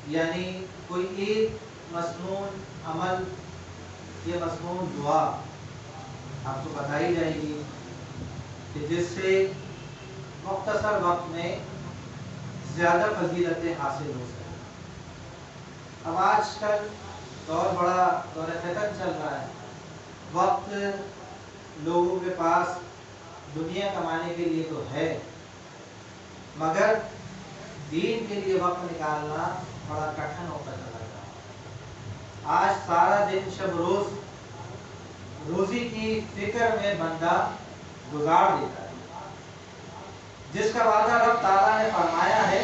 یعنی کوئی ایک مسنون عمل یا مسنون دعا آپ کو بتائی جائے گی کہ جس سے مختصر وقت میں زیادہ فضیلتیں حاصل ہو سکیں۔ اب آج کل بڑا دور فتن چل رہا ہے، وقت لوگوں کے پاس دنیا کمانے کے لیے تو ہے، مگر دین کے لیے وقت نکالنا بڑا کٹھن ہوتا چلا جا رہا ہے۔ آج سارا دن شب روز روزی کی فکر میں بندہ گزار دیتا ہے، جس کا وعدہ رب تعالیٰ نے فرمایا ہے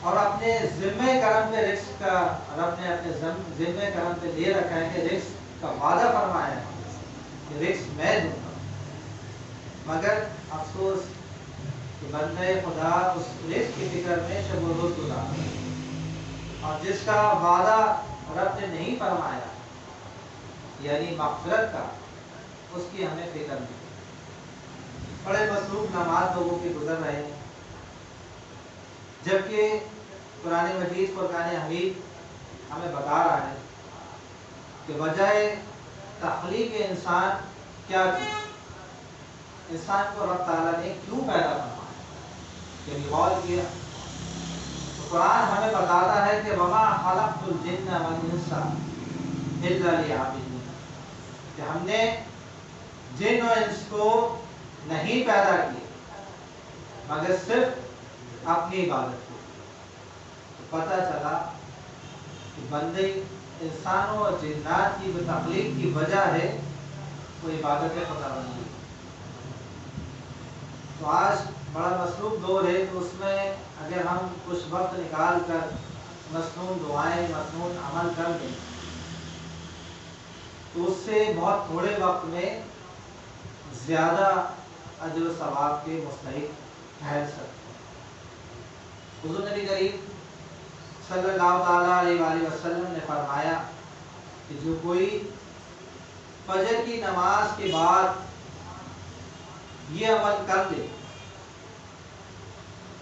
اور اپنے ذمہ کرم پہ رزق کا رب نے اپنے ذمہ کرم پہ لے رکھا ہے کہ رزق کا وعدہ فرمایا ہے کہ رزق میں دوں گا، مگر افسوس کہ بندہ خدا اس رزق کی فکر میں شب و روز گزارتا ہے، اور جس کا وعدہ رب نے نہیں فرمایا یعنی مغفرت کا، اس کی ہمیں فکر نہیں۔ بڑے مصروف نماز لوگوں کے گزر رہے ہیں، جبکہ قرآن مجید فرقان حمید ہمیں بتا رہا ہے کہ وجہ تخلیق انسان کیا تھی، انسان کو رب تعالیٰ نے کیوں پیدا فرمایا، یعنی غور کیا تو قرآن ہمیں بتاتا ہے کہ وما خلقت الجن والانس الا لیعبدون، کہ ہم نے جن و انس کو نہیں پیدا کیا مگر صرف اپنی عبادت کی۔ تو پتہ چلا کہ بندے انسانوں اور جنات کی جو تخلیق کی وجہ ہے وہ عبادت خدا بندی۔ تو آج بڑا مصروف دور ہے، تو اس میں اگر ہم کچھ وقت نکال کر مسنون دعائیں مسنون عمل کر دیں تو اس سے بہت تھوڑے وقت میں زیادہ اجر و ثواب کے مستحق ٹھہر سکتے ہیں۔ حضور نبی کریم صلی اللہ تعالیٰ علیہ وآلہ وسلم نے فرمایا کہ جو کوئی فجر کی نماز کے بعد یہ عمل کر لے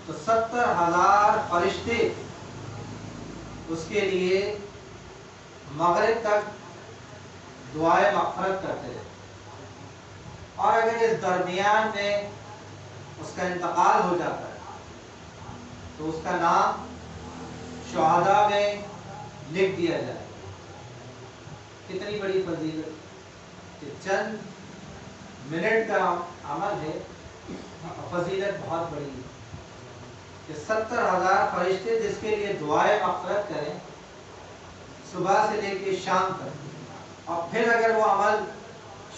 تو 70,000 فرشتے اس کے لیے مغرب تک دعائے مغفرت کرتے رہے، اور اگر اس درمیان میں اس کا انتقال ہو جاتا ہے تو اس کا نام شہداء میں لکھ دیا جائے۔ کتنی بڑی فضیلت کہ چند منٹ کا عمل ہے، فضیلت بہت بڑی ہے کہ 70,000 فرشتے جس کے لیے دعائے مغفرت کریں صبح سے لے کے شام تک، اور پھر اگر وہ عمل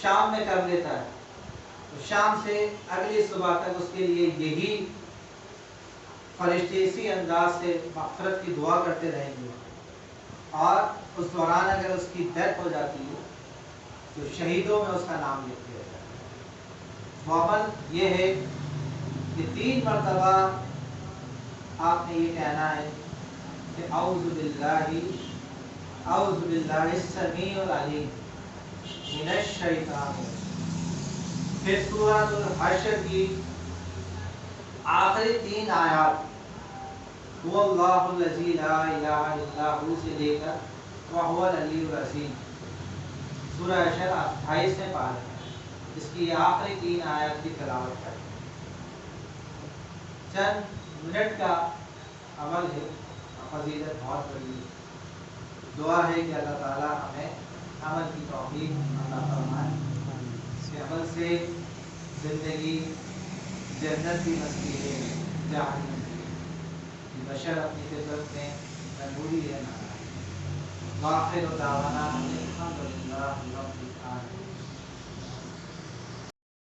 شام میں کر لیتا ہے تو شام سے اگلی صبح تک اس کے لیے یہی فرشتے اسی انداز سے مغفرت کی دعا کرتے رہیں گے، اور اس دوران اگر اس کی ڈیتھ ہو جاتی ہے تو شہیدوں میں اس کا نام لکھ دیا جاتا ہے۔ وہ عمل یہ ہے کہ 3 مرتبہ آپ نے یہ کہنا ہے کہ اعوذ باللہ السمیع العلیم من الشیطان۔ پھر سورۃ الحشر کی آخری 3 آیات هو اللہ الذی لا الہ الا ہو سے لے کر وهو العلی العظیم، سورہ حشر 28 پارہ، اس کی آخری 3 آیات کی تلاوت کریں۔ چند منٹ کا عمل ہے، فضیلت بہت بڑی ہے۔ دعا ہے کہ اللہ تعالیٰ ہمیں عمل کی توفیق عطا فرمائے، کہ عمل سے زندگی جنت کی مستی ہے، جہنم کی بشر اپنی فطرت میں مجبوری ہے نہ۔ واخر دعوانا الحمدللہ رب العالمین۔